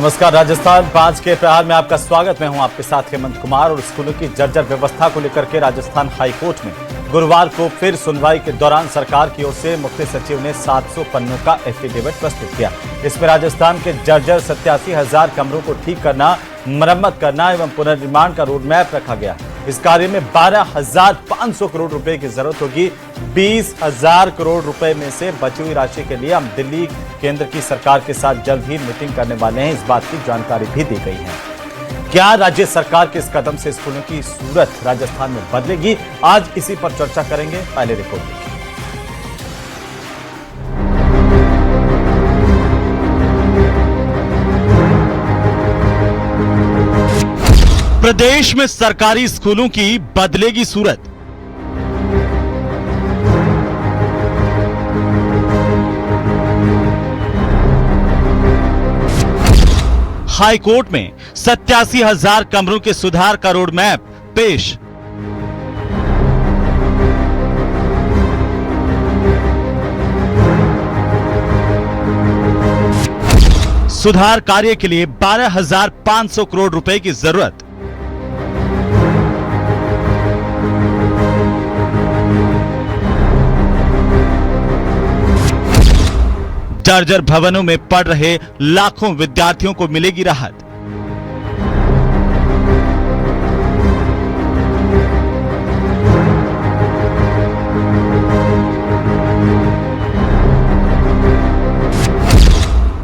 नमस्कार। राजस्थान 5 के प्रहार में आपका स्वागत। मैं हूं आपके साथ हेमंत कुमार। और स्कूलों की जर्जर व्यवस्था को लेकर के राजस्थान हाईकोर्ट में गुरुवार को फिर सुनवाई के दौरान सरकार की ओर से मुख्य सचिव ने 700 पन्नों का एफिडेविट प्रस्तुत किया। इसमें राजस्थान के जर्जर 87,000 कमरों को ठीक करना, मरम्मत करना एवं पुनर्निर्माण का रोड मैप रखा गया। इस कार्य में 12,500 करोड़ रुपए की जरूरत होगी। 20,000 करोड़ रुपए में से बची हुई राशि के लिए हम दिल्ली केंद्र की सरकार के साथ जल्द ही मीटिंग करने वाले हैं। इस बात की जानकारी भी दी गई है। क्या राज्य सरकार के इस कदम से स्कूलों की सूरत राजस्थान में बदलेगी? आज इसी पर चर्चा करेंगे। पहले रिपोर्ट देखिए। प्रदेश में सरकारी स्कूलों की बदलेगी सूरत। हाईकोर्ट में 87,000 कमरों के सुधार का रोड मैप पेश। सुधार कार्य के लिए 12,500 करोड़ रुपए की जरूरत। जर्जर भवनों में पढ़ रहे लाखों विद्यार्थियों को मिलेगी राहत।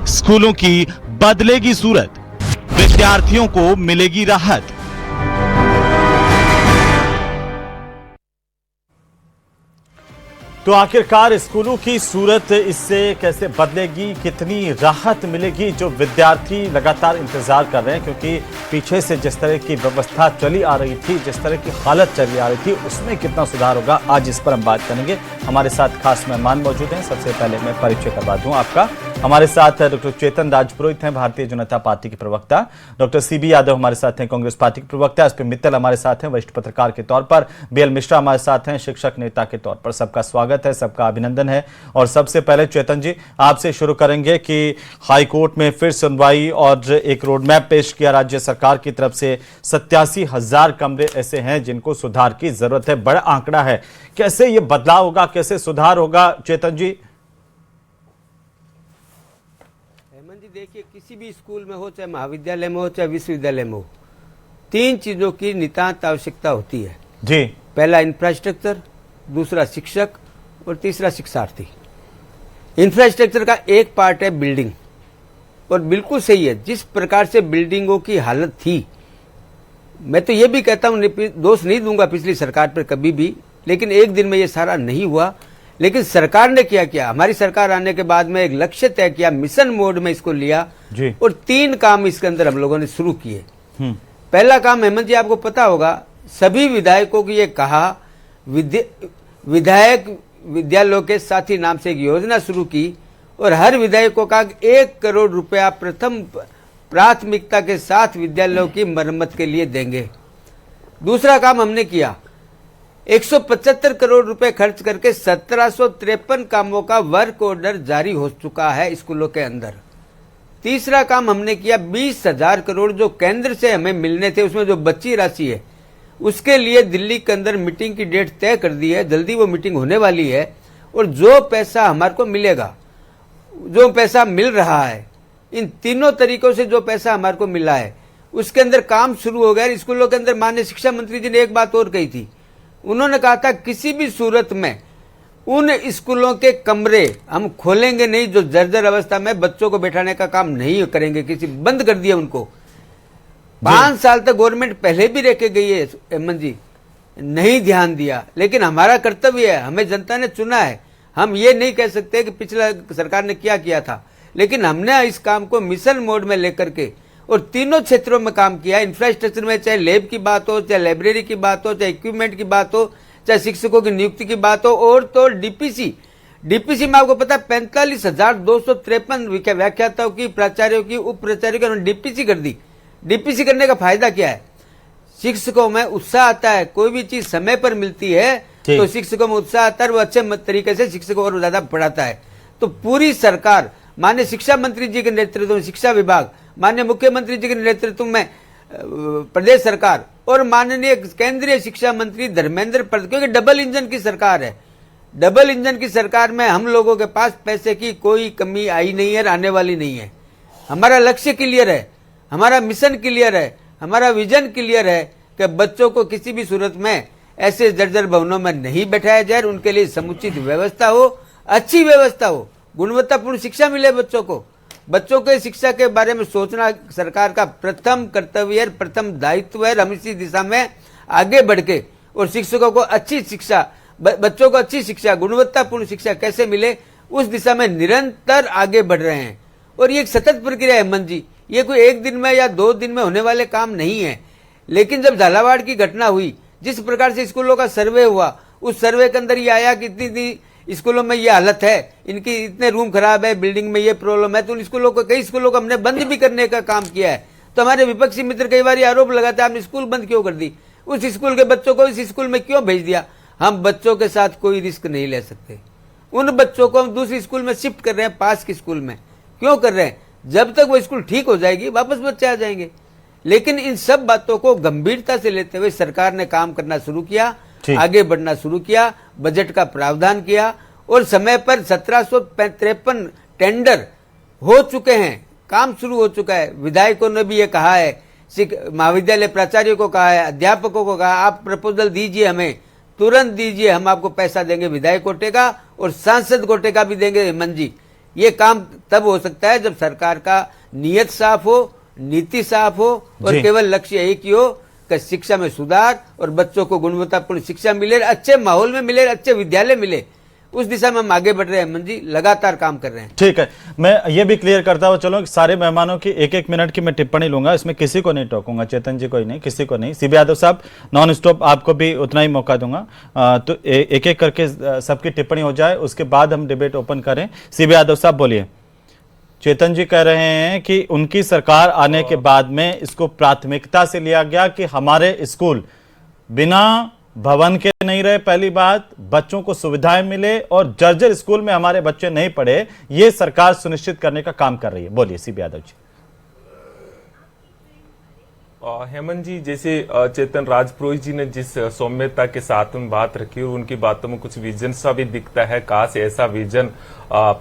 स्कूलों की बदलेगी सूरत, विद्यार्थियों को मिलेगी राहत। तो आखिरकार स्कूलों की सूरत इससे कैसे बदलेगी, कितनी राहत मिलेगी? जो विद्यार्थी लगातार इंतजार कर रहे हैं, क्योंकि पीछे से जिस तरह की व्यवस्था चली आ रही थी, जिस तरह की हालत चली आ रही थी, उसमें कितना सुधार होगा, आज इस पर हम बात करेंगे। हमारे साथ खास मेहमान मौजूद हैं। सबसे पहले मैं परिचय करवा दूं आपका। हमारे साथ डॉक्टर चेतन राजपुरोहित हैं, भारतीय जनता पार्टी के प्रवक्ता। डॉक्टर सीबी यादव हमारे साथ हैं, कांग्रेस पार्टी के प्रवक्ता। एसपी मित्तल हमारे साथ हैं, वरिष्ठ पत्रकार के तौर पर। बीएल मिश्रा हमारे साथ हैं, शिक्षक नेता के तौर पर। सबका स्वागत है, सबका अभिनंदन है। और सबसे पहले चेतन जी, आपसे शुरू करेंगे कि हाईकोर्ट में फिर सुनवाई और एक रोड मैप पेश किया राज्य सरकार की तरफ से। 87,000 कमरे ऐसे हैं जिनको सुधार की जरूरत है। बड़ा आंकड़ा है। कैसे ये बदलाव होगा, कैसे सुधार होगा चेतन जी? देखिए, किसी भी स्कूल में हो, चाहे महाविद्यालय में हो, चाहे विश्वविद्यालय में हो, 3 चीजों की नितांत आवश्यकता होती है जी। पहला इंफ्रास्ट्रक्चर, दूसरा शिक्षक और तीसरा शिक्षार्थी। इंफ्रास्ट्रक्चर का एक पार्ट है बिल्डिंग, और बिल्कुल सही है, जिस प्रकार से बिल्डिंगों की हालत थी, मैं तो ये भी कहता हूं, दोष नहीं दूंगा पिछली सरकार पर कभी भी, लेकिन एक दिन में ये सारा नहीं हुआ। लेकिन सरकार ने क्या किया, हमारी सरकार आने के बाद में एक लक्ष्य तय किया, मिशन मोड में इसको लिया जी। और 3 काम इसके अंदर हम लोगों ने शुरू किए। पहला काम, हेमंत जी आपको पता होगा, सभी विधायकों को ये कहा, विधायक विद्यालयों के साथी नाम से एक योजना शुरू की, और हर विधायक को कहा 1 करोड़ रुपया प्रथम प्राथमिकता के साथ विद्यालयों की मरम्मत के लिए देंगे। दूसरा काम हमने किया, 175 करोड़ रुपए खर्च करके 1753 कामों का वर्क ऑर्डर जारी हो चुका है स्कूलों के अंदर। तीसरा काम हमने किया, 20,000 करोड़ जो केंद्र से हमें मिलने थे, उसमें जो बची राशि है, उसके लिए दिल्ली के अंदर मीटिंग की डेट तय कर दी है। जल्दी वो मीटिंग होने वाली है, और जो पैसा हमारे को मिलेगा, जो पैसा मिल रहा है, इन तीनों तरीकों से जो पैसा हमारे को मिला है, उसके अंदर काम शुरू हो गया। स्कूलों के अंदर माननीय शिक्षा मंत्री जी ने एक बात और कही थी, उन्होंने कहा था किसी भी सूरत में उन स्कूलों के कमरे हम खोलेंगे नहीं जो जर्जर अवस्था में बच्चों को बैठाने का काम नहीं करेंगे, किसी बंद कर दिया उनको। 5 साल तक गवर्नमेंट पहले भी रखे गई है हेमंत जी, नहीं ध्यान दिया। लेकिन हमारा कर्तव्य है, हमें जनता ने चुना है, हम ये नहीं कह सकते कि पिछला सरकार ने क्या किया था, लेकिन हमने इस काम को मिशन मोड में लेकर के और तीनों क्षेत्रों में काम किया। इंफ्रास्ट्रक्चर में चाहे लैब की बात हो, चाहे लाइब्रेरी की बात हो, चाहे इक्विपमेंट की बात हो, चाहे शिक्षकों की नियुक्ति की बात हो, और तो डीपीसी में आपको पता है 45,253 व्याख्याताओं की, प्राचार्यों की, उप प्राचार्यों की उन्होंने डीपीसी कर दी। डीपीसी करने का फायदा क्या है? शिक्षकों में उत्साह आता है, कोई भी चीज समय पर मिलती है तो शिक्षकों में उत्साह आता है, वो अच्छे तरीके से शिक्षकों और ज्यादा पढ़ाता है। तो पूरी सरकार माननीय शिक्षा मंत्री जी के नेतृत्व में शिक्षा विभाग, माननीय मुख्यमंत्री जी के नेतृत्व में प्रदेश सरकार और माननीय केंद्रीय शिक्षा मंत्री धर्मेंद्र प्रधान, क्योंकि डबल इंजन की सरकार है, डबल इंजन की सरकार में हम लोगों के पास पैसे की कोई कमी आई नहीं है, आने वाली नहीं है। हमारा लक्ष्य क्लियर है, हमारा मिशन क्लियर है, हमारा विजन क्लियर है कि बच्चों को किसी भी सूरत में ऐसे जर्जर भवनों में नहीं बैठाया जाए, उनके लिए समुचित व्यवस्था हो, अच्छी व्यवस्था हो, गुणवत्तापूर्ण शिक्षा मिले बच्चों को। बच्चों के शिक्षा के बारे में सोचना सरकार का प्रथम कर्तव्य है, प्रथम दायित्व है। हम इसी दिशा में आगे बढ़ के और शिक्षकों को अच्छी शिक्षा, बच्चों को अच्छी शिक्षा, गुणवत्तापूर्ण शिक्षा कैसे मिले, उस दिशा में निरंतर आगे बढ़ रहे हैं। और ये एक सतत प्रक्रिया है हेमंत जी, ये कोई एक दिन में या 2 दिन में होने वाले काम नहीं है। लेकिन जब झालावाड़ की घटना हुई, जिस प्रकार से स्कूलों का सर्वे हुआ, उस सर्वे के अंदर ये आया कि इतनी स्कूलों में ये हालत है, इनकी इतने रूम खराब है, बिल्डिंग में ये प्रॉब्लम है, तो उन स्कूलों को, कई स्कूलों को हमने बंद भी करने का काम किया है। तो हमारे विपक्षी मित्र कई बार आरोप लगाते हैं आपने स्कूल बंद क्यों कर दी, उस स्कूल के बच्चों को इस स्कूल में क्यों भेज दिया। हम बच्चों के साथ कोई रिस्क नहीं ले सकते, उन बच्चों को हम दूसरी स्कूल में शिफ्ट कर रहे हैं, पास की स्कूल में क्यों कर रहे हैं, जब तक वो स्कूल ठीक हो जाएगी वापस बच्चे आ जाएंगे। लेकिन इन सब बातों को गंभीरता से लेते हुए सरकार ने काम करना शुरू किया, आगे बढ़ना शुरू किया, बजट का प्रावधान किया और समय पर 1753 टेंडर हो चुके हैं, काम शुरू हो चुका है। विधायकों ने भी ये कहा है, महाविद्यालय प्राचार्यों को कहा है, अध्यापकों को कहा, आप प्रपोजल दीजिए, हमें तुरंत दीजिए, हम आपको पैसा देंगे विधायक कोटे का और सांसद कोटे का भी देंगे हेमंत जी। ये काम तब हो सकता है जब सरकार का नियत साफ हो, नीति साफ हो और केवल लक्ष्य एक ही हो कि शिक्षा में सुधार और बच्चों को गुणवत्तापूर्ण शिक्षा मिले, अच्छे माहौल में मिले, अच्छे विद्यालय मिले। उस दिशा में हम आगे बढ़ रहे हैं हेमंत जी, लगातार काम कर रहे हैं। ठीक है, मैं ये भी क्लियर करता हुआ चलो, सारे मेहमानों की 1-1 मिनट की मैं टिप्पणी लूंगा, इसमें किसी को नहीं टोकूंगा, चेतन जी को ही नहीं, किसी को नहीं। सीबी यादव साहब, नॉन स्टॉप आपको भी उतना ही मौका दूंगा, तो एक-एक करके सबकी टिप्पणी हो जाए, उसके बाद हम डिबेट ओपन करें। सीबी यादव साहब बोलिए। चेतन जी कह रहे हैं कि उनकी सरकार आने के बाद में इसको प्राथमिकता से लिया गया कि हमारे स्कूल बिना भवन के नहीं रहे, पहली बात, बच्चों को सुविधाएं मिले और जर्जर स्कूल में हमारे बच्चे नहीं पढ़े, ये सरकार सुनिश्चित करने का काम कर रही है। बोलिए सीबी यादव जी। हेमंत जी, जैसे चेतन राजपुरोहित जी ने जिस सौम्यता के साथ में बात रखी और उनकी बातों में कुछ विजन सा भी दिखता है, काश ऐसा विजन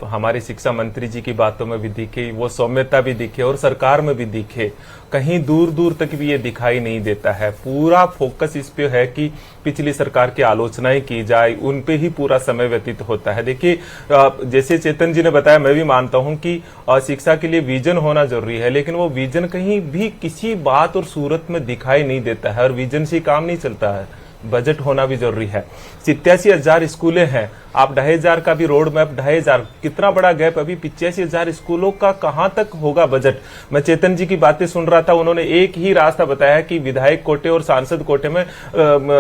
हमारे शिक्षा मंत्री जी की बातों में भी दिखे, वो सौम्यता भी दिखे और सरकार में भी दिखे। कहीं दूर दूर तक भी ये दिखाई नहीं देता है। पूरा फोकस इस पे है कि पिछली सरकार की आलोचनाएं की जाए, उन पे ही पूरा समय व्यतीत होता है। देखिए, जैसे चेतन जी ने बताया, मैं भी मानता हूं कि शिक्षा के लिए विजन होना जरूरी है, लेकिन वो विजन कहीं भी किसी बात और सूरत में दिखाई नहीं देता है और विजन से काम नहीं चलता है। बजट होना भी जरूरी है। 87,000 स्कूलें हैं, आप 2,500 का भी रोड मैप, 2,500 कितना बड़ा गैप, अभी 85,000 स्कूलों का कहां तक होगा बजट। मैं चेतन जी की बातें सुन रहा था, उन्होंने एक ही रास्ता बताया कि विधायक कोटे और सांसद कोटे में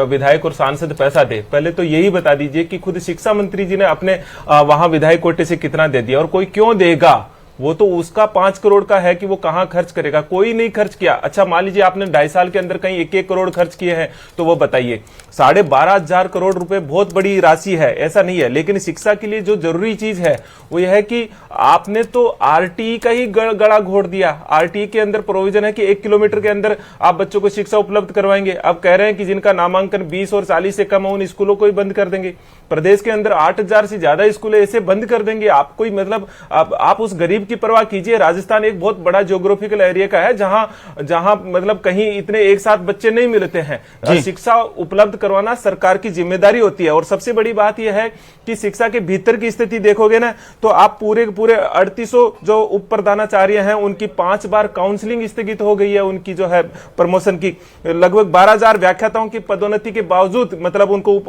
विधायक और सांसद पैसा दे। पहले तो यही बता दीजिए कि खुद शिक्षा मंत्री जी ने अपने वहां विधायक कोटे से कितना दे दिया और कोई क्यों देगा। वो तो उसका 5 करोड़ का है कि वो कहां खर्च करेगा, कोई नहीं खर्च किया। अच्छा, मान लीजिए आपने 2.5 साल के अंदर कहीं 1-1 करोड़ खर्च किए हैं, तो वो बताइए। 12,500 करोड़ रुपए बहुत बड़ी राशि है, ऐसा नहीं है, लेकिन शिक्षा के लिए जो जरूरी चीज है वो यह है कि आपने तो आरटीई का ही गड़ा घोड़ दिया। आरटीई के अंदर प्रोविजन है कि 1 किलोमीटर के अंदर आप बच्चों को शिक्षा उपलब्ध करवाएंगे। अब कह रहे हैं कि जिनका नामांकन 20 और 40 से कम हो उन स्कूलों को ही बंद कर देंगे। प्रदेश के अंदर 8,000 से ज्यादा स्कूल ऐसे बंद कर देंगे। आप कोई मतलब आप उस गरीब की परवाह कीजिए। राजस्थान एक बहुत बड़ा ज्योग्राफिकल एरिया का है जहां मतलब कहीं इतने एक साथ बच्चे नहीं मिलते हैं। शिक्षा उपलब्ध करवाना सरकार की जिम्मेदारी होती है। और सबसे बड़ी बात यह है कि शिक्षा के भीतर की स्थिति देखोगे ना, तो आप पूरे 3800 जो उप प्रधानाचार्य हैं उनकी 5 बार काउंसलिंग स्थगित हो गई है। उनकी जो है प्रमोशन की लगभग 12,000 व्याख्याताओं की पदोन्नति के बावजूद मतलब उनको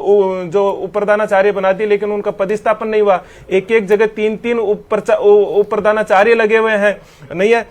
जो उप प्रधानाचार्य बना दिए, लेकिन उनका पदस्थापन नहीं हुआ। एक जगह 3-3 उप प्रधानाचार्य लगे हुए हैं। नहीं है,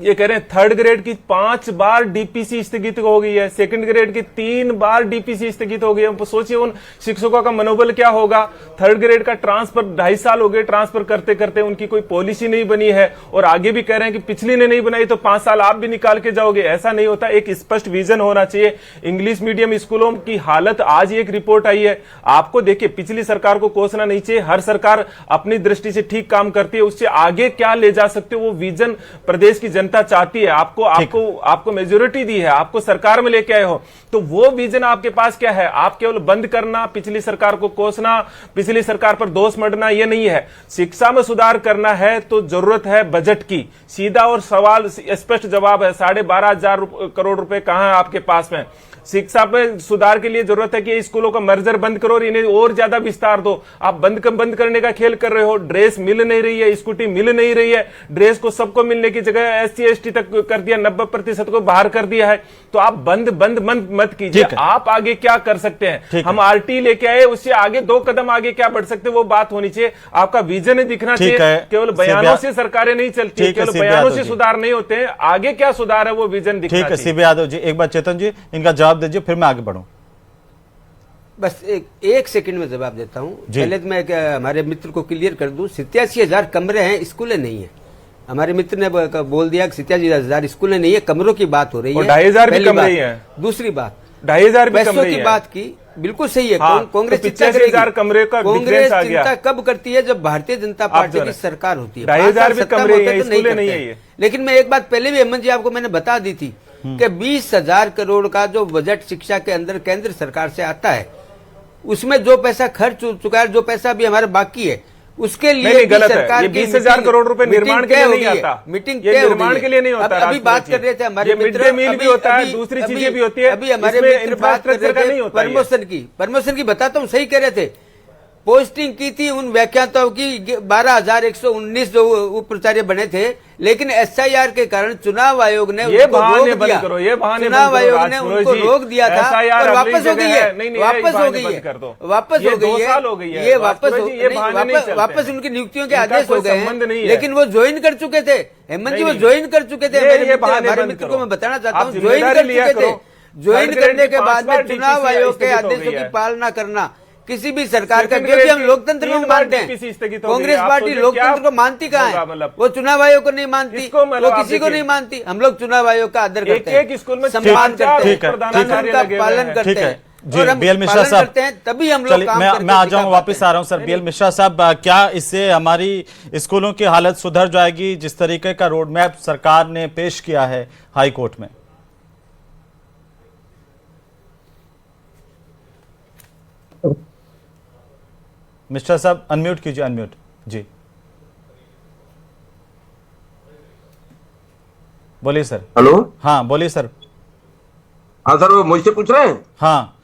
ये कह रहे हैं 3rd ग्रेड की 5 बार डीपीसी स्थगित हो गई है, 2nd ग्रेड की 3 बार डीपीसी स्थगित हो गई है। सोचिए उन शिक्षकों का मनोबल क्या होगा। 3rd ग्रेड का ट्रांसफर 2.5 साल हो गए, ट्रांसफर करते करते उनकी कोई पॉलिसी नहीं बनी है। और आगे भी कह रहे हैं कि पिछली ने नहीं बनाई तो 5 साल आप भी निकाल के जाओगे। ऐसा नहीं होता, एक स्पष्ट विजन होना चाहिए। इंग्लिश मीडियम स्कूलों की हालत, आज एक रिपोर्ट आई है आपको, देखिए पिछली सरकार को कोसना नहीं चाहिए। हर सरकार अपनी दृष्टि से ठीक काम करती है, उससे आगे क्या ले जा सकते हो वो विजन प्रदेश की जनता चाहती है, आपको मेजोरिटी दी है, आपको सरकार में लेके आए हो, तो वो विजन आपके पास क्या है? आप केवल बंद करना, पिछली सरकार को कोसना, पिछली सरकार पर दोष मढ़ना, ये नहीं है। शिक्षा में सुधार करना है तो जरूरत है बजट की। सीधा और सवाल स्पष्ट जवाब है, 12,500 करोड़ रुपए कहां है आपके पास में? शिक्षा पे सुधार के लिए जरूरत है कि स्कूलों का मर्जर बंद करो और इन्हें और ज्यादा विस्तार दो। आप बंद करने का खेल कर रहे हो। ड्रेस मिल नहीं रही है, स्कूटी मिल नहीं रही है, ड्रेस को सबको मिलने की जगह SC ST तक कर दिया, 90% को बाहर कर दिया है। तो आप बंद मत कीजिए। आप आगे क्या कर सकते हैं? हम RT लेके आए, उससे आगे 2 कदम आगे क्या बढ़ सकते, वो बात होनी चाहिए। आपका विजन दिखना चाहिए। केवल बयानों से सरकारें नहीं चलती, केवल बयानों से सुधार नहीं होते हैं। आगे क्या सुधार है वो विजन दिखना चाहिए। ठीक है CB यादव जी, एक बार चेतन जी इनका जवाब दीजिए, फिर मैं आगे बढ़ूं। बस एक सेकंड में जवाब देता हूं। पहले तो मैं हमारे मित्र को क्लियर कर दूं, 87,000 कमरे हैं, स्कूलें नहीं है। हमारे मित्र ने बोल दिया कि 87,000 स्कूलें नहीं है, कमरों की बात हो रही है। 2,500 भी कमरे ही हैं। दूसरी बात, 2,500 भी पैसों कमरे की हैं। बात की, बिल्कुल सही है। हाँ, कांग्रेस तो चिंता 85,000 कमरे का कांग्रेस डिफरेंस आ गया। चिंता कब करती है? जब भारतीय जनता पार्टी की सरकार होती है। 2,500 भी कमरे हैं, तो स्कूलें नहीं है ये। लेकिन मैं एक बात पहले भी हेमंत जी आपको मैंने बता दी थी कि 20,000 करोड़ का जो बजट शिक्षा के अंदर केंद्र सरकार से आता है, उसमें जो पैसा खर्च हो चुका है, जो पैसा अभी हमारे बाकी है, उसके लिए नहीं, गलत सरकार है। ये 20,000 करोड़ रुपए निर्माण के लिए नहीं आता। मीटिंग ये निर्माण के लिए नहीं होता। अभी बात कर रहे थे हमारे मिड डे मील भी होता है, दूसरी चीजें भी होती है। अभी हमारे मित्र बात कर रहे थे प्रमोशन की बताता हूँ, सही कह रहे थे। पोस्टिंग की थी उन व्याख्याताओं की 12,119 जो उप प्राचार्य बने थे, लेकिन SIR के कारण चुनाव आयोग ने ये बहाने बंद करो, ये बहाने चुनाव आयोग ने उनको रोक दिया था और वापस हो गई है। वापस हो गई है, वापस हो गई है, ये वापस उनकी नियुक्तियों के आदेश हो गए हैं। लेकिन वो ज्वाइन कर चुके थे, हेमंत जी, वो ज्वाइन कर चुके थे। हमारे मित्र को मैं बताना चाहता हूँ, ज्वाइन कर चुके थे। ज्वाइन करने के बाद में चुनाव आयोग के आदेशों की पालना करना किसी भी सरकार का, क्योंकि हम लोकतंत्र में मानते हैं। कांग्रेस पार्टी लोकतंत्र को मानती कहाँ है? वो चुनाव आयोग को नहीं मानती, वो किसी को नहीं मानती। हम लोग चुनाव आयोग का आदर करते हैं, सम्मान करते हैं, कानून का पालन करते हैं और हम मिश्रा साहब करते हैं, तभी हम लोग काम करके मैं आ जाऊंगा, वापस आ रहा हूं सर। BL मिश्रा साहब, क्या इससे हमारी स्कूलों की हालत सुधर जाएगी? जिस तरीके का रोड मैप सरकार ने पेश किया है हाई कोर्ट में। मिस्टर साहब अनम्यूट कीजिए, अनम्यूट जी, बोलिए सर। हेलो, हाँ बोलिए सर। हाँ सर, वो मुझसे पूछ रहे हैं? हाँ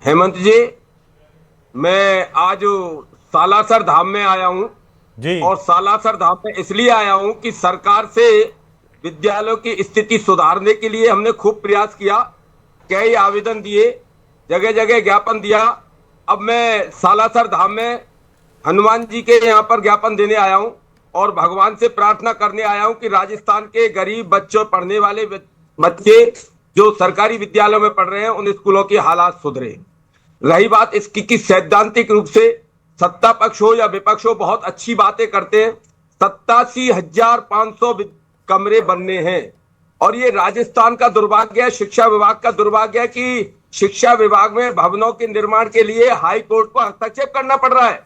हेमंत जी, मैं आज सालासर धाम में आया हूँ जी, और सालासर धाम में इसलिए आया हूँ कि सरकार से विद्यालयों की स्थिति सुधारने के लिए हमने खूब प्रयास किया, कई आवेदन दिए, जगह जगह ज्ञापन दिया। अब मैं सालासर धाम में हनुमान जी के यहाँ पर ज्ञापन देने आया हूँ और भगवान से प्रार्थना करने आया हूँ कि राजस्थान के गरीब बच्चों, पढ़ने वाले बच्चे जो सरकारी विद्यालयों में पढ़ रहे हैं, उन स्कूलों की हालात सुधरे। रही बात इसकी कि सैद्धांतिक रूप से सत्ता पक्ष हो या विपक्ष हो, बहुत अच्छी बातें करते हैं। 87,500 कमरे बनने हैं और ये राजस्थान का दुर्भाग्य है, शिक्षा विभाग का दुर्भाग्य है कि शिक्षा विभाग में भवनों के निर्माण के लिए हाई कोर्ट को हस्तक्षेप करना पड़ रहा है।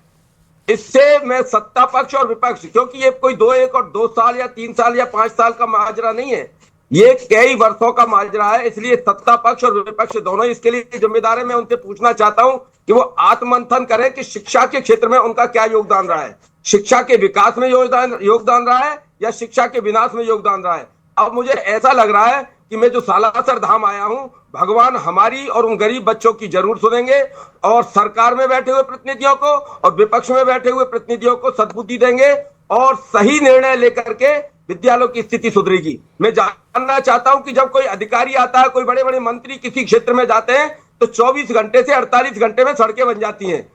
इससे मैं सत्ता पक्ष और विपक्ष, क्योंकि ये कोई 2 साल या 3 साल या 5 साल का माजरा नहीं है, ये कई वर्षों का माजरा है। इसलिए सत्ता पक्ष और विपक्ष दोनों इसके लिए जिम्मेदार है। मैं उनसे पूछना चाहता हूं कि वो आत्ममंथन करें कि शिक्षा के क्षेत्र में उनका क्या योगदान रहा है, शिक्षा के विकास में योगदान रहा है या शिक्षा के विनाश में योगदान रहा है। अब मुझे ऐसा लग रहा है कि मैं जो सालासर धाम आया हूं, भगवान हमारी और उन गरीब बच्चों की जरूर सुनेंगे और सरकार में बैठे हुए प्रतिनिधियों को और विपक्ष में बैठे हुए प्रतिनिधियों को सद्बुद्धि देंगे और सही निर्णय लेकर के विद्यालयों की स्थिति सुधरेगी। मैं जानना चाहता हूं कि जब कोई अधिकारी आता है, कोई बड़े बड़े मंत्री किसी क्षेत्र में जाते हैं तो 24 घंटे से 48 घंटे में सड़कें बन जाती हैं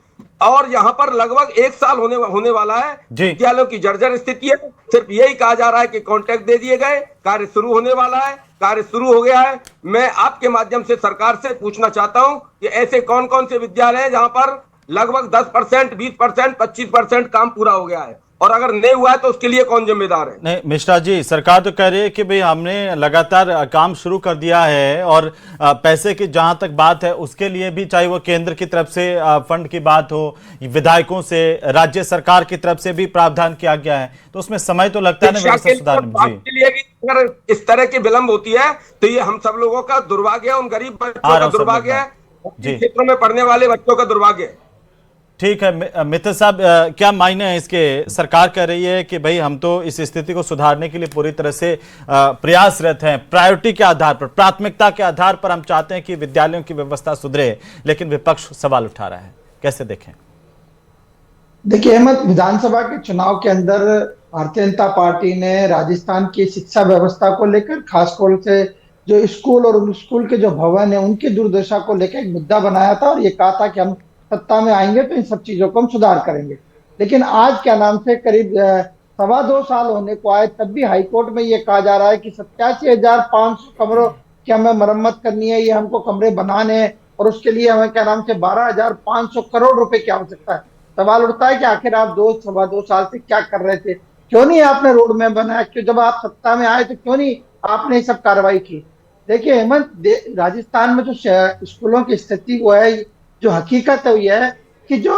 और यहाँ पर लगभग 1 साल होने वाला है। विद्यालयों की जर्जर स्थिति है। सिर्फ यही कहा जा रहा है कि कॉन्ट्रैक्ट दे दिए गए, कार्य शुरू होने वाला है, कार्य शुरू हो गया है। मैं आपके माध्यम से सरकार से पूछना चाहता हूं कि ऐसे कौन कौन से विद्यालय हैं जहां पर लगभग 10%, 20%, 25% काम पूरा हो गया है। और अगर नहीं हुआ है तो उसके लिए कौन जिम्मेदार है? नहीं मिश्रा जी, सरकार तो कह रही है कि भाई हमने लगातार काम शुरू कर दिया है और पैसे की जहां तक बात है उसके लिए भी, चाहे वो केंद्र की तरफ से फंड की बात हो, विधायकों से, राज्य सरकार की तरफ से भी प्रावधान किया गया है, तो उसमें समय तो लगता है ना शिक्षा व्यवस्था सुधारने में। जी, के लिए भी अगर इस तरह की विलंब होती है तो ये हम सब लोगों का दुर्भाग्य है, उन गरीब बच्चों का दुर्भाग्य है, जी। क्षेत्रों में पढ़ने वाले बच्चों का दुर्भाग्य है। ठीक है मित्र साहब, क्या मायने है इसके? सरकार कह रही है कि भाई हम तो इस स्थिति को सुधारने के लिए पूरी तरह से प्रयासरत हैं, प्रायोरिटी के आधार पर, प्राथमिकता के आधार पर हम चाहते हैं कि विद्यालयों की व्यवस्था सुधरे, लेकिन विपक्ष सवाल उठा रहा है, कैसे देखें? देखिए अहमद, विधानसभा के चुनाव के अंदर भारतीय जनता पार्टी ने राजस्थान की शिक्षा व्यवस्था को लेकर, खासतौर से जो स्कूल और उन स्कूल के जो भवन है उनकी दुर्दशा को लेकर एक मुद्दा बनाया था और ये कहा था कि हम सत्ता में आएंगे तो इन सब चीजों को हम सुधार करेंगे। लेकिन आज क्या नाम से करीब 2.25 साल होने को आए, तब भी हाईकोर्ट में ये कहा जा रहा है कि 87,500 कमरों की हमें मरम्मत करनी है, ये हमको कमरे बनाने हैं और उसके लिए हमें क्या नाम से 12,500 करोड़ रुपए की आवश्यकता है। सवाल उठता है कि आखिर आप 2.25 साल से क्या कर रहे थे? क्यों नहीं आपने रोड मैप बनाया? क्यों जब आप सत्ता में आए तो क्यों नहीं आपने ये सब कार्रवाई की? देखिए हेमंत, राजस्थान में जो स्कूलों की स्थिति वो है, जो हकीकत है वो यह है कि जो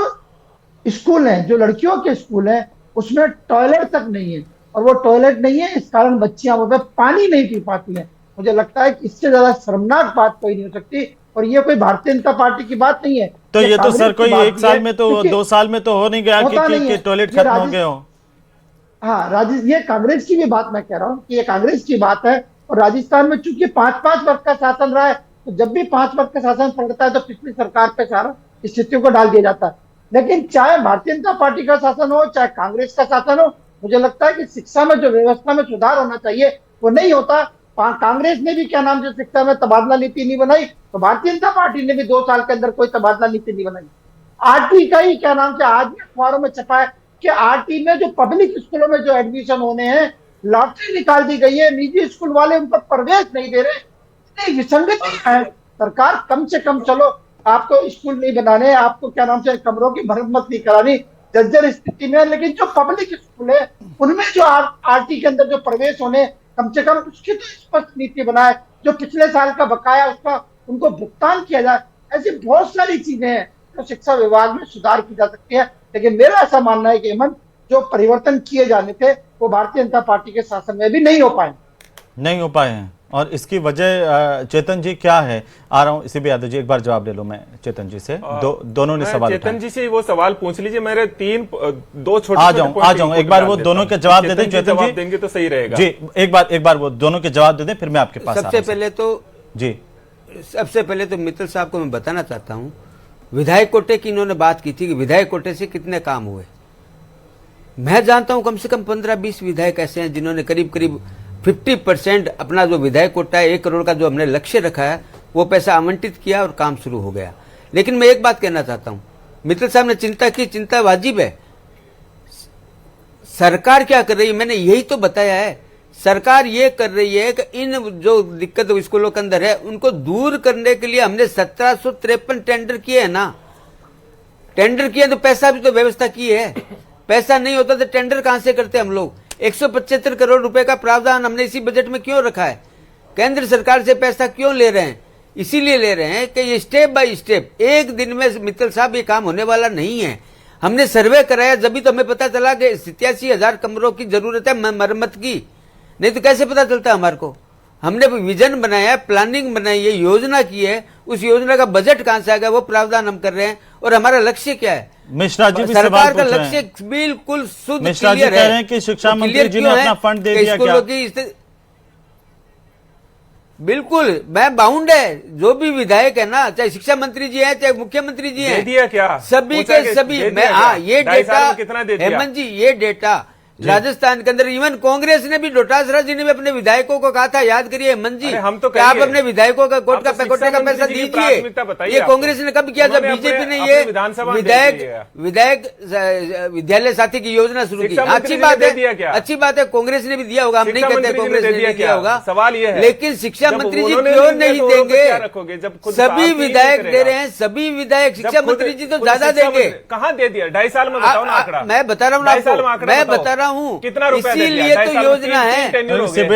स्कूल हैं, जो लड़कियों के स्कूल हैं, उसमें टॉयलेट तक नहीं है और वो टॉयलेट नहीं है, इस कारण बच्चियां वहां पे पानी नहीं पी पाती हैं। मुझे लगता है कि इससे ज्यादा शर्मनाक बात कोई नहीं हो सकती और ये कोई भारतीय जनता पार्टी की बात नहीं है। तो ये तो सर कोई 1 साल में तो 2 साल में तो हो नहीं गया कि टॉयलेट खत्म हो गए हो। हाँ, ये कांग्रेस की भी बात मैं कह रहा हूँ कि ये कांग्रेस की बात है और राजस्थान में चूंकि 5-5 वर्ष का शासन रहा है, तो जब भी 5 वर्ष का शासन पड़ता है तो पिछली सरकार पे सारा स्थितियों को डाल दिया जाता है। लेकिन चाहे भारतीय जनता पार्टी का शासन हो, चाहे कांग्रेस का शासन हो, मुझे लगता है कि शिक्षा में जो व्यवस्था में सुधार होना चाहिए वो नहीं होता। कांग्रेस ने भी क्या नाम से शिक्षा में तबादला नीति नहीं बनाई, तो भारतीय जनता पार्टी ने भी 2 साल के अंदर कोई तबादला नीति नहीं बनाई। आरटी का ही क्या नाम से आज भी अखबारों में छपा है कि आरटी में जो पब्लिक स्कूलों में जो एडमिशन होने हैं, लॉटरी निकाल दी गई है, निजी स्कूल वाले उन पर प्रवेश नहीं दे रहे। इतनी विसंगति है। सरकार कम से कम, चलो आपको स्कूल नहीं बनाने, आपको क्या नाम से कमरों की मरम्मत नहीं करानी, जर्जर स्थिति में, लेकिन जो पब्लिक स्कूल है उनमें जो आरटी के अंदर जो प्रवेश होने, कम से कम उसकी तो स्पष्ट नीति बनाए, जो पिछले साल का बकाया उसका उनको भुगतान किया जाए। ऐसी बहुत सारी चीजें हैं जो शिक्षा विभाग में सुधार की जा सकती है। लेकिन मेरा ऐसा मानना है कि हेमंत, जो परिवर्तन किए जाने थे वो भारतीय जनता पार्टी के शासन में भी नहीं हो पाए हैं। और इसकी वजह चेतन जी क्या है? आ रहा हूं, इसी भी यादव जी एक बार जवाब ले लो मैं चेतन जी से। दोनों ने सवाल चेतन जी से वो सवाल पूछ लीजिए। मेरे 2 छोटे आ जाऊं एक बार वो दोनों के जवाब दे दें। चेतन जी देंगे तो सही रहेगा जी। एक बार वो दोनों के जवाब दे दें, फिर मैं आपके पास। सबसे पहले तो मित्तल साहब को मैं बताना चाहता हूं, विधायक कोटे की इन्होंने बात की थी कि विधायक कोटे से कितने काम हुए। मैं जानता हूं कम से कम 15-20 विधायक ऐसे हैं जिन्होंने करीब 50% अपना जो विधायक कोटा है, 1 करोड़ का जो हमने लक्ष्य रखा है, वो पैसा आवंटित किया और काम शुरू हो गया। लेकिन मैं एक बात कहना चाहता हूं, मित्तल साहब ने चिंता की, चिंता वाजिब है। सरकार क्या कर रही है, मैंने यही तो बताया है। सरकार ये कर रही है कि इन जो दिक्कत स्कूलों के अंदर है उनको दूर करने के लिए हमने 1753 टेंडर किए हैं ना। टेंडर किए तो पैसा भी तो व्यवस्था की है। पैसा नहीं होता तो टेंडर कहां से करते हम लोग? 175 करोड़ रुपए का प्रावधान हमने इसी बजट में क्यों रखा है? केंद्र सरकार से पैसा क्यों ले रहे हैं? इसीलिए ले रहे हैं कि ये स्टेप बाय स्टेप, एक दिन में मित्तल साहब ये काम होने वाला नहीं है। हमने सर्वे कराया, जब तो हमें पता चला कि 87,000 कमरों की जरूरत है मरम्मत की, नहीं तो कैसे पता चलता हमारे को? हमने विजन बनाया है, प्लानिंग बनाई है, योजना की है, उस योजना का बजट कहां से आएगा वो प्रावधान हम कर रहे हैं। और हमारा लक्ष्य क्या है? मिश्रा जी भी सरकार का लक्ष्य बिल्कुल शुद्ध मिश्रा जी कह रहे हैं कि शिक्षा मंत्री जी ने अपना फंड दे दिया क्या? बिल्कुल मैं बाउंड है। जो भी विधायक है ना, चाहे शिक्षा मंत्री जी है चाहे मुख्यमंत्री जी है, दिया क्या? सभी के सभी। मैं ये डेटा कितना दे हेमंत जी, ये डेटा राजस्थान के अंदर इवन कांग्रेस ने भी, डोटासरा जी ने भी अपने विधायकों को कहा था, याद करिए हेमंत जी, हम तो कि आप अपने विधायकों का कोर्ट का कोटे का पैसा दीजिए। ये कांग्रेस ने कब किया? जब बीजेपी ने ये विधायक विद्यालय साथी की योजना शुरू की। अच्छी बात है, अच्छी बात है, कांग्रेस ने भी दिया होगा, हम नहीं कहते कांग्रेस ने भी दिया होगा। सवाल ये है, लेकिन शिक्षा मंत्री जी क्यों नहीं देंगे? सभी विधायक दे रहे हैं, सभी विधायक, शिक्षा मंत्री जी तो ज्यादा देंगे। कहाँ दे दिया? 2.5 साल में बताओ ना आंकड़ा। मैं बता रहा हूँ आपको, मैं बता रहा हूँ, कितना रुपया इसीलिए तो योजना है।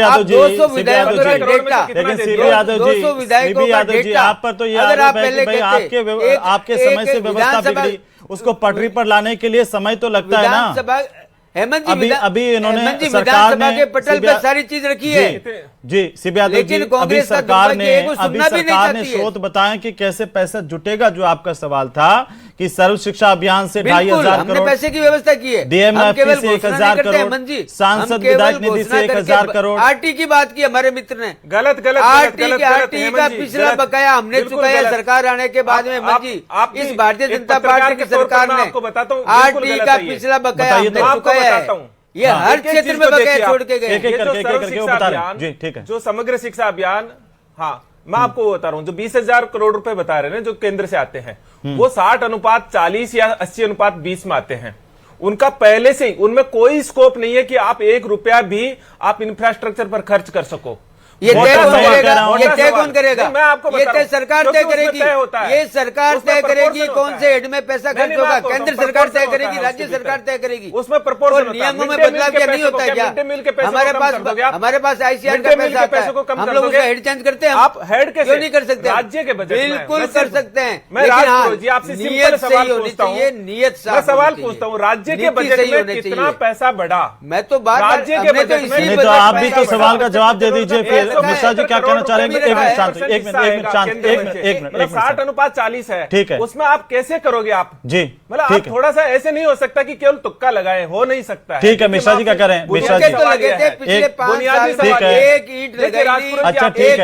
आप 200 विधायकों का डेटा, लेकिन सीबी यादव जी, 200 विधायकों का डेटा, आप पर तो ये अगर आप आरोप है पहले कि भाई आपके समय से व्यवस्था बिगड़ी, उसको पटरी पर लाने के लिए समय तो लगता है ना। विधानसभा, हेमंत जी, अभी इन्होंने सरकार विधानसभा के पटल पे सारी चीज रखी है जी। सीबी यादव जी, अभी सरकार ने स्रोत बताए कि कैसे पैसा जुटेगा। जो आपका सवाल था कि सर्व शिक्षा अभियान से 2,500 करोड़, पैसे की व्यवस्था की है, डीएमएफटी से 1,000 करोड़, सांसद विधायक निधि से 1,000 करोड़, आरटी की बात की हमारे मित्र ने। गलत आरटी का पिछला बकाया हमने चुकाया सरकार आने के बाद में। हेमंत जी, इस भारतीय जनता पार्टी की सरकार ने आरटी का पिछला बकाया हमने चुकाया है। ये हर क्षेत्र में बकाया छोड़ के गए। जो समग्र शिक्षा अभियान, हाँ मैं आपको बता रहा हूँ, जो 20,000 करोड़ रुपए बता रहे हैं जो केंद्र से आते हैं, वो 60:40 या 80:20 में आते हैं। उनका पहले से ही उनमें कोई स्कोप नहीं है कि आप 1 रुपया भी आप इंफ्रास्ट्रक्चर पर खर्च कर सको। ये तय कौन करेगा? ये तय कौन करेगा? मैं आपको ये तय सरकार तय करेगी। ये सरकार तय करेगी कौन से हेड में पैसा खर्च होगा। केंद्र सरकार तय करेगी, राज्य सरकार तय करेगी। उसमें प्रोपोर्शन नियमों में बदलाव क्या नहीं होता है क्या? हमारे पास आईसीआर का पैसा आता है, हम लोग उसका हेड चेंज करते हैं। आप हेड क्यों नहीं कर सकते? राज्य के बजट में बिल्कुल कर सकते हैं। मैं आपसे नियत सही होनी चाहिए, नियत साफ। मैं सवाल पूछता हूँ, राज्य के बजट में कितना पैसा बढ़ा? मैं तो बात राज्य के बजट में, तो आप भी तो सवाल का जवाब दे दीजिए फिर। मिश्रा जी क्या कहना चाह रहे हैं? एक मिनट 60:40 है, ठीक है, उसमें आप कैसे करोगे आप जी? मतलब आप थोड़ा सा ऐसे नहीं हो सकता कि केवल तुक्का लगाए, हो नहीं सकता है। ठीक है, मिश्रा जी क्या कह रहे हैं? मिश्रा जी पिछले 5 साल में एक ईंट लगाई। अच्छा ठीक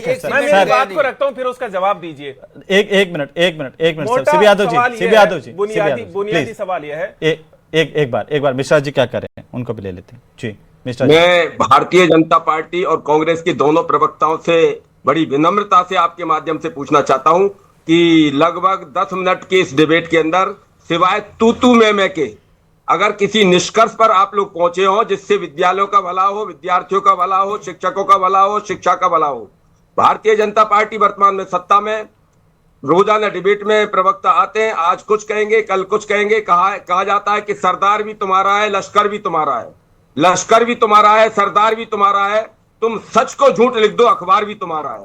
है सर, मैं मेरी बात को रखता हूँ, फिर उसका जवाब दीजिए। एक मिनट सीबी यादव जी, बुनियादी सवाल यह है, एक बार मिश्रा जी क्या कर रहे हैं उनको भी ले लेते हैं जी। मैं भारतीय जनता पार्टी और कांग्रेस के दोनों प्रवक्ताओं से बड़ी विनम्रता से आपके माध्यम से पूछना चाहता हूं कि लगभग 10 मिनट के इस डिबेट के अंदर सिवाय तू मैं के अगर किसी निष्कर्ष पर आप लोग पहुंचे हो जिससे विद्यालयों का भला हो, विद्यार्थियों का भला हो, शिक्षकों का भला हो, शिक्षा का भला हो। भारतीय जनता पार्टी वर्तमान में सत्ता में, रोजाना डिबेट में प्रवक्ता आते हैं, आज कुछ कहेंगे कल कुछ कहेंगे। कहा जाता है कि सरदार भी तुम्हारा है, लश्कर भी तुम्हारा है, लश्कर भी तुम्हारा है, सरदार भी तुम्हारा है, तुम सच को झूठ लिख दो, अखबार भी तुम्हारा है।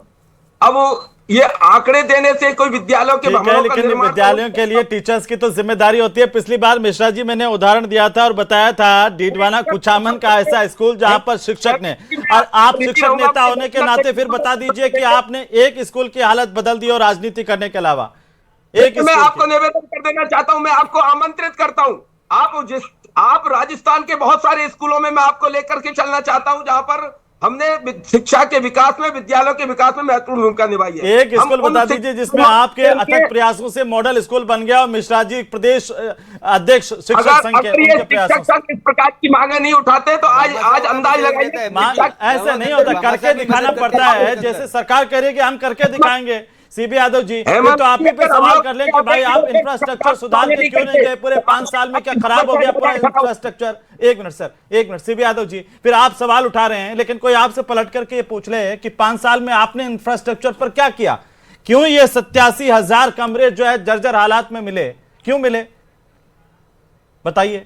अब ये आंकड़े देने से कोई विद्यालयों के भवनों का लेकिन निर्माण, विद्यालयों के लिए टीचर्स की तो जिम्मेदारी होती है। पिछली बार मिश्रा जी मैंने उदाहरण दिया था और बताया था डीडवाना कुचामन का ऐसा स्कूल जहां पर शिक्षक ने, और आप शिक्षक नेता होने के नाते फिर बता दीजिए कि आपने एक स्कूल की हालत बदल दी और राजनीति करने के अलावा एक। मैं आपको निवेदन कर देना चाहता हूं, मैं आपको आमंत्रित करता हूं, आप राजस्थान के बहुत सारे स्कूलों में मैं आपको लेकर के चलना चाहता हूं जहां पर हमने शिक्षा के विकास में, विद्यालयों के विकास में महत्वपूर्ण भूमिका निभाई है। एक स्कूल बता दीजिए जिसमें आपके अथक प्रयासों से मॉडल स्कूल बन गया और मिश्रा जी प्रदेश अध्यक्ष शिक्षक संघ के उनके प्रयासों से इस प्रकार की मांगे नहीं उठाते तो आज अंदाज लगाइए। ऐसे नहीं होता, करके दिखाना पड़ता है। जैसे सरकार कह रही है कि हम करके दिखाएंगे। सीबी यादव जी, तो आप ही पे सवाल कर लें कि भाई आप इंफ्रास्ट्रक्चर सुधार के क्यों नहीं गए? पूरे 5 साल में क्या खराब हो गया पूरा इंफ्रास्ट्रक्चर? एक मिनट सीबी यादव जी, फिर आप सवाल उठा रहे हैं लेकिन कोई आपसे पलट करके ये पूछ ले कि 5 साल में आपने इंफ्रास्ट्रक्चर पर क्या किया? क्यों ये 87,000 कमरे जो है जर्जर हालात में मिले, क्यों मिले? बताइए।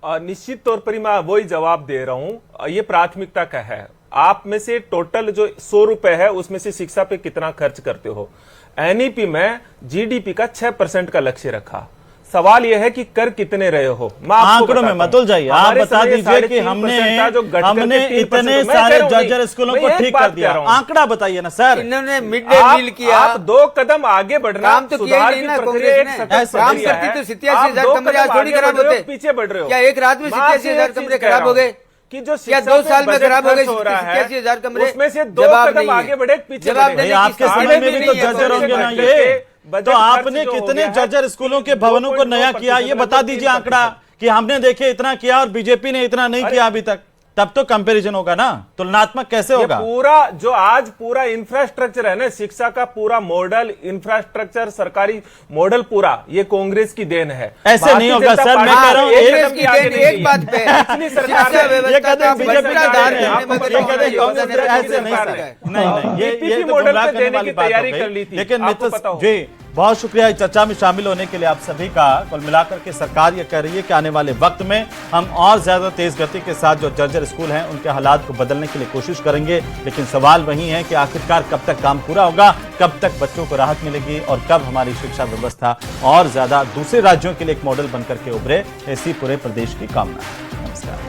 निश्चित तौर पर मैं वही जवाब दे रहा हूं, ये प्राथमिकता का है। आप में से टोटल जो 100 रुपए है उसमें से शिक्षा पे कितना खर्च करते हो? एनईपी में जीडीपी का 6% का लक्ष्य रखा। सवाल यह है कि कर कितने रहे हो? आंकड़ों में मत उलझाइए, आप बता दीजिए कि हमने इतने सारे जर्जर स्कूलों को ठीक कर दिया। आंकड़ा बताइए ना सर। इन्होंने मिड डे मील किया, आप 2 कदम आगे बढ़ना, काम तो किया नहीं ना कांग्रेस ने। काम करती तो 87,000 कमरे आज थोड़ी खराब होते, पीछे बढ़ रहे हो। क्या एक रात में 87,000 कमरे खराब हो गए? कि जो क्या 2 साल में खराब हो गए 87,000 कमरे? उसमें से 2 कदम आगे बढ़े, पीछे बढ़े। आपके समय में भी तो जर्जर होंगे ना ये। तो आपने कितने जर्जर स्कूलों के भवनों को नया किया ये बता दीजिए आंकड़ा। कि हमने देखे इतना किया और बीजेपी ने इतना नहीं किया अभी तक, तब तो कंपैरिजन होगा ना, तुलनात्मक कैसे ये होगा? पूरा जो आज पूरा इंफ्रास्ट्रक्चर है ना, शिक्षा का पूरा मॉडल, इंफ्रास्ट्रक्चर, सरकारी मॉडल पूरा, ये कांग्रेस की देन है। ऐसे नहीं होगा सर, मैं कह रहा हूं एक बात पे पिछली सरकार शिक्षा ने व्यवस्था का भ्रष्टाचार नहीं, करने में ये कहते हैं कांग्रेस ने ऐसे नहीं सरकार सर। ने। नहीं, ये PPP तो मॉडल गुमराह पे करने देने वाली की बात हो तैयारी गई। कर ली थी, लेकिन आपको मित्र पता हो। जी, बहुत शुक्रिया इस चर्चा में शामिल होने के लिए आप सभी का। कुल मिलाकर के सरकार ये कह रही है कि आने वाले वक्त में हम और ज्यादा तेज गति के साथ जो जर्जर स्कूल हैं उनके हालात को बदलने के लिए कोशिश करेंगे, लेकिन सवाल वही है कि आखिरकार कब तक काम पूरा होगा, कब तक बच्चों को राहत मिलेगी और कब हमारी शिक्षा व्यवस्था और ज्यादा दूसरे राज्यों के लिए एक मॉडल बनकर के उभरे। ऐसी पूरे प्रदेश की कामना है। नमस्कार।